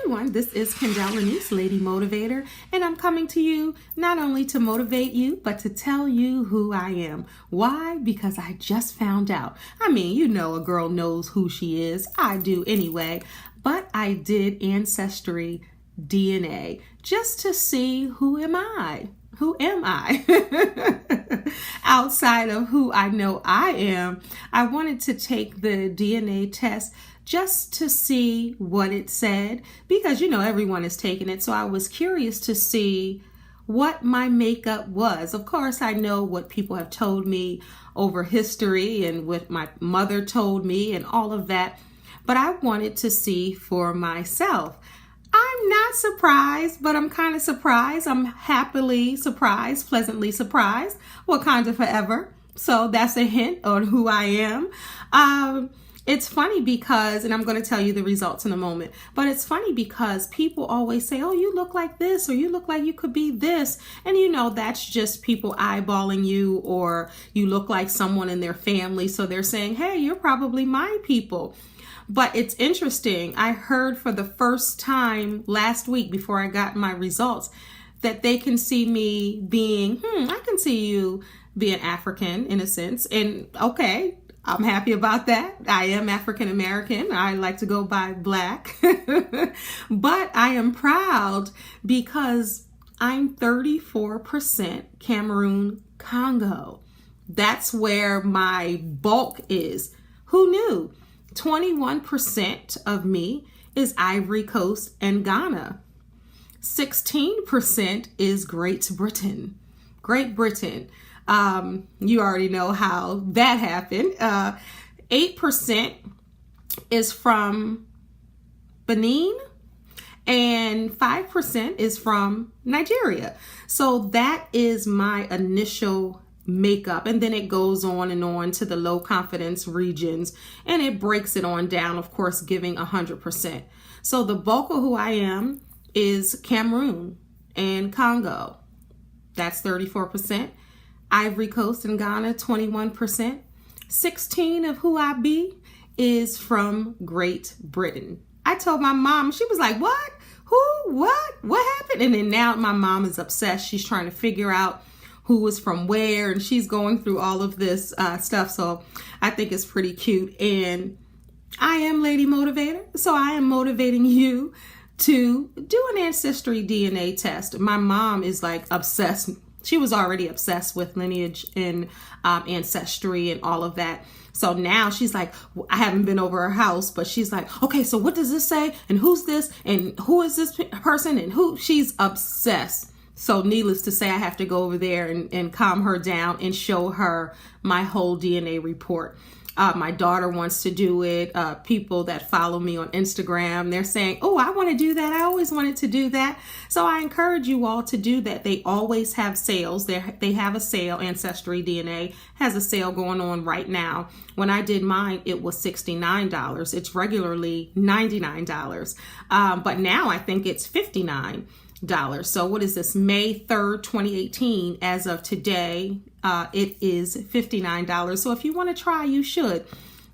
everyone, this is Kendall Lanice, Lady Motivator, and I'm coming to you not only to motivate you, but to tell you who I am. Why? Because I just found out. I mean, you know a girl knows who she is. I do anyway. But I did AncestryDNA just to see who am I? Who am I? Outside of who I know I am, I wanted to take the DNA test just to see what it said, because you know everyone is taking it. So I was curious to see what my makeup was. Of course, I know what people have told me over history and what my mother told me and all of that, but I wanted to see for myself. I'm not surprised, but I'm kind of surprised. I'm happily surprised, pleasantly surprised. Wakanda forever. So that's a hint on who I am. It's funny because, and I'm going to tell you the results in a moment, but it's funny because people always say, oh, you look like this, or you look like you could be this. And you know, that's just people eyeballing you, or you look like someone in their family. So they're saying, hey, you're probably my people. But it's interesting. I heard for the first time last week before I got my results that they can see me being, I can see you being African in a sense. And okay, I'm happy about that. I am African American. I like to go by Black. But I am proud because I'm 34% Cameroon Congo. That's where my bulk is. Who knew? 21% of me is Ivory Coast and Ghana. 16% is Great Britain. Great Britain. You already know how that happened. 8% is from Benin and 5% is from Nigeria. So that is my initial makeup, and then it goes on and on to the low confidence regions, and it breaks it on down, of course, giving 100%. So the bulk of who I am is Cameroon and Congo. That's 34%. Ivory Coast and Ghana, 21%. 16 of who I be is from Great Britain. I told my mom, she was like, what? Who? What happened? And then now my mom is obsessed. She's trying to figure out who was from where, and she's going through all of this stuff. So I think it's pretty cute. And I am Lady Motivator. So I am motivating you to do an AncestryDNA test. My mom is like obsessed. She was already obsessed with lineage and ancestry and all of that. So now she's like, I haven't been over her house, but she's like, okay, so what does this say? And who's this? And who is this person? And who? She's obsessed. So needless to say, I have to go over there and calm her down and show her my whole DNA report. My daughter wants to do it. People that follow me on Instagram, they're saying, oh, I want to do that. I always wanted to do that. So I encourage you all to do that. They always have sales. They have a sale. AncestryDNA has a sale going on right now. When I did mine, it was $69. It's regularly $99. But now I think it's $59. So what is this? May 3rd, 2018. As of today, it is $59. So if you want to try, you should.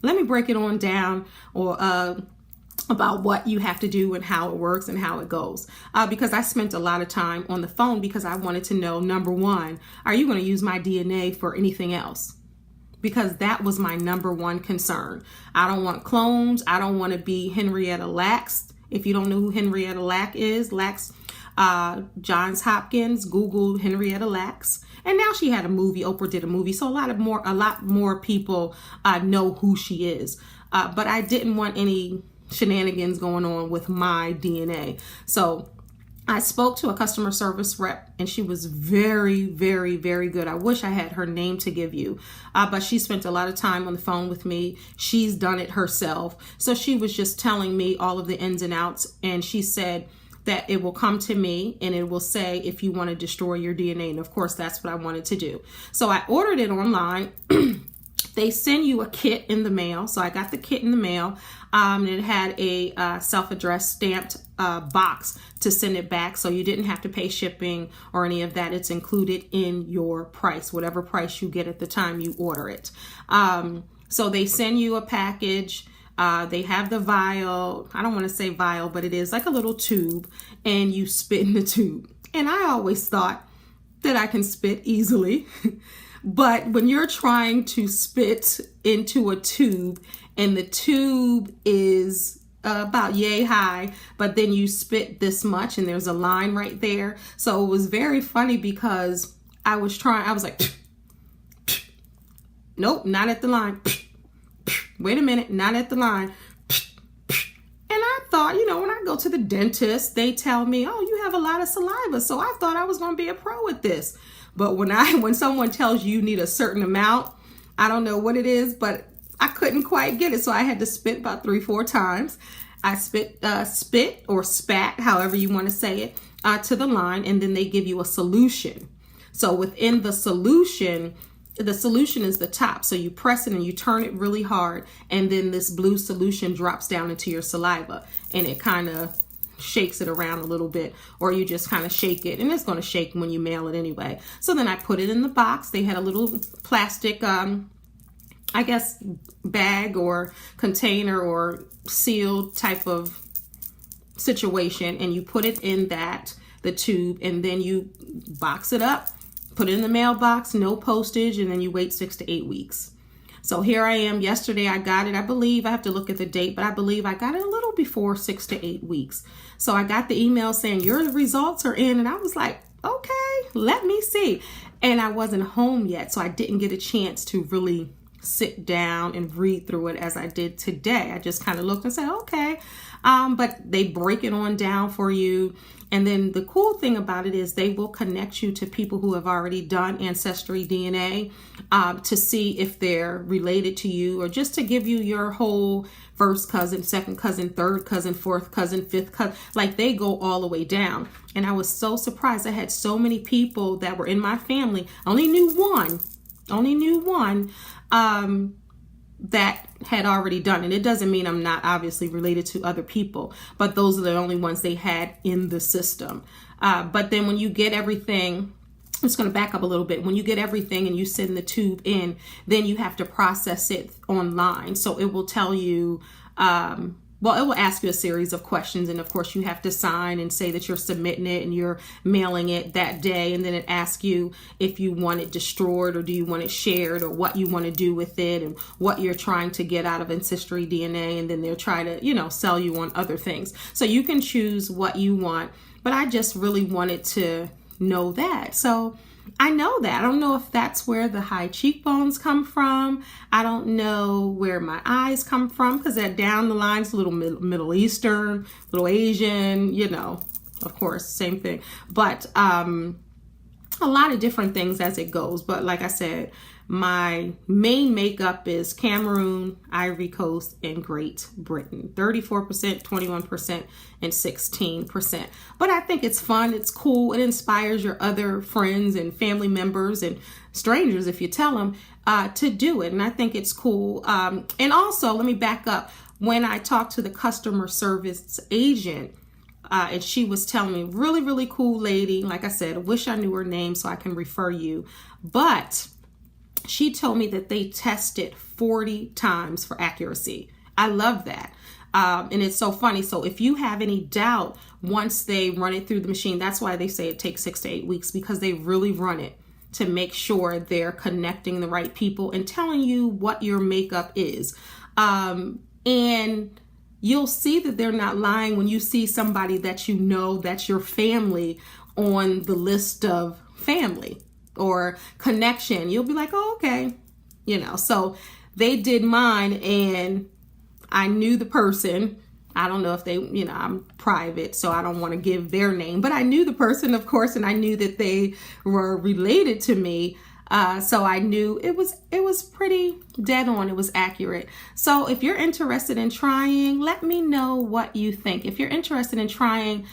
Let me break it on down or about what you have to do and how it works and how it goes. Because I spent a lot of time on the phone because I wanted to know, number one, are you going to use my DNA for anything else? Because that was my number one concern. I don't want clones. I don't want to be Henrietta Lacks. If you don't know who Henrietta Lack is, Johns Hopkins, Google Henrietta Lacks, and now she had a movie. Oprah did a movie, so a lot more people know who she is. But I didn't want any shenanigans going on with my DNA, so I spoke to a customer service rep, and she was very, very, very good. I wish I had her name to give you, but she spent a lot of time on the phone with me. She's done it herself, so she was just telling me all of the ins and outs, and she said that it will come to me and it will say if you want to destroy your DNA. And of course, that's what I wanted to do. So I ordered it online. They send you a kit in the mail. So I got the kit in the mail. And it had a self-addressed stamped box to send it back. So you didn't have to pay shipping or any of that. It's included in your price, whatever price you get at the time you order it. So they send you a package. They have the vial. I don't want to say vial, but it is like a little tube, and you spit in the tube. And I always thought that I can spit easily. But when you're trying to spit into a tube and the tube is about yay high, but then you spit this much and there's a line right there. So it was very funny because I was like, nope, not at the line. Wait a minute, not at the line. And I thought, you know, when I go to the dentist, they tell me, oh, you have a lot of saliva. So I thought I was going to be a pro at this. But when someone tells you need a certain amount, I don't know what it is, but I couldn't quite get it. So I had to spit about 3-4 times. I spit or spat, however you want to say it, to the line, and then they give you a solution. So within the solution is the top. So you press it and you turn it really hard, and then this blue solution drops down into your saliva, and it kind of shakes it around a little bit, or you just kind of shake it, and it's going to shake when you mail it anyway. So then I put it in the box. They had a little plastic, I guess, bag or container or sealed type of situation, and you put it in the tube, and then you box it up, put it in the mailbox, no postage, and then you wait 6 to 8 weeks. So here I am. Yesterday I got it. I believe, I have to look at the date, but I believe I got it a little before 6 to 8 weeks. So I got the email saying your results are in, and I was like, okay, let me see. And I wasn't home yet, so I didn't get a chance to really sit down and read through it as I did today. I just kind of looked and said, okay. But they break it on down for you. And then the cool thing about it is they will connect you to people who have already done AncestryDNA to see if they're related to you, or just to give you your whole first cousin, second cousin, third cousin, fourth cousin, fifth cousin. Like, they go all the way down. And I was so surprised. I had so many people that were in my family. I only knew one that had already done it. It doesn't mean I'm not obviously related to other people, but those are the only ones they had in the system. But then when you get everything, I'm just going to back up a little bit. When you get everything and you send the tube in, then you have to process it online. So it will tell you, it will ask you a series of questions, and of course you have to sign and say that you're submitting it and you're mailing it that day, and then it asks you if you want it destroyed or do you want it shared, or what you want to do with it and what you're trying to get out of AncestryDNA, and then they'll try to, sell you on other things. So you can choose what you want, but I just really wanted to know that. So I know that. I don't know if that's where the high cheekbones come from. I don't know where my eyes come from, because that down the line's a little Middle Eastern, little Asian, of course, same thing. But a lot of different things as it goes. But like I said, my main makeup is Cameroon, Ivory Coast, and Great Britain. 34%, 21%, and 16%. But I think it's fun. It's cool. It inspires your other friends and family members and strangers, if you tell them, to do it. And I think it's cool. And also, let me back up. When I talked to the customer service agent, and she was telling me, really, really cool lady. Like I said, I wish I knew her name so I can refer you. But she told me that they tested 40 times for accuracy. I love that. And it's so funny. So if you have any doubt, once they run it through the machine, that's why they say it takes 6 to 8 weeks, because they really run it to make sure they're connecting the right people and telling you what your makeup is. And you'll see that they're not lying when you see somebody that that's your family on the list of family or connection. You'll be like, oh, okay. So they did mine, and I knew the person. I don't know if they, I'm private, so I don't want to give their name, but I knew the person, of course, and I knew that they were related to me. So I knew it was pretty dead on. It was accurate. So if you're interested in trying, let me know what you think. If you're interested in trying,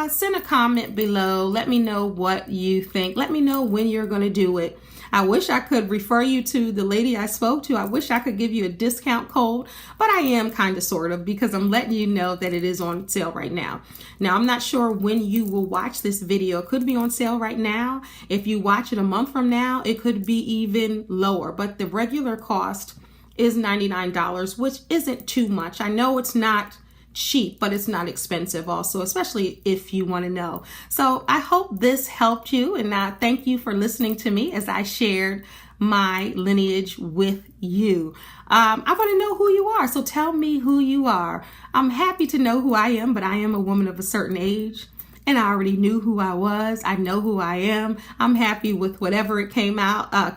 send a comment below. Let me know what you think. Let me know when you're going to do it. I wish I could refer you to the lady I spoke to. I wish I could give you a discount code, but I am kind of sort of, because I'm letting you know that it is on sale right now. Now, I'm not sure when you will watch this video. It could be on sale right now. If you watch it a month from now, it could be even lower, but the regular cost is $99, which isn't too much. I know it's not cheap, but it's not expensive also, especially if you want to know. So I hope this helped you, and thank you for listening to me as I shared my lineage with you. I want to know who you are, so tell me who you are. I'm happy to know who I am, but I am a woman of a certain age, and I already knew who I was. I know who I am. I'm happy with whatever it came out of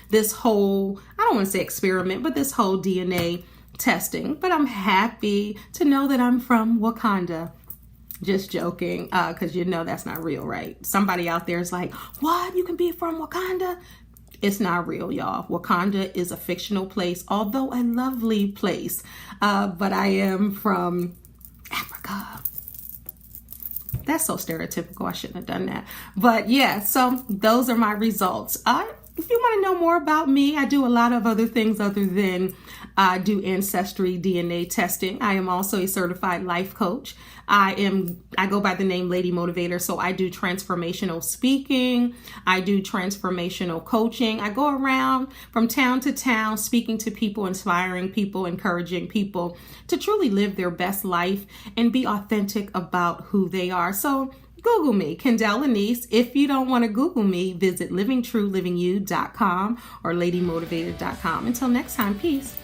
this whole, I don't want to say experiment, but this whole DNA testing. But I'm happy to know that I'm from Wakanda. Just joking, because that's not real, right? Somebody out there is like, what? You can be from Wakanda? It's not real, y'all. Wakanda is a fictional place, although a lovely place. But I am from Africa. That's so stereotypical. I shouldn't have done that. But yeah, so those are my results. If you want to know more about me, I do a lot of other things other than do AncestryDNA testing. I am also a certified life coach. I go by the name Lady Motivator, so I do transformational speaking. I do transformational coaching. I go around from town to town speaking to people, inspiring people, encouraging people to truly live their best life and be authentic about who they are. So Google me, Kendall Anise. If you don't want to Google me, visit livingtruelivingyou.com or ladymotivator.com. Until next time, peace.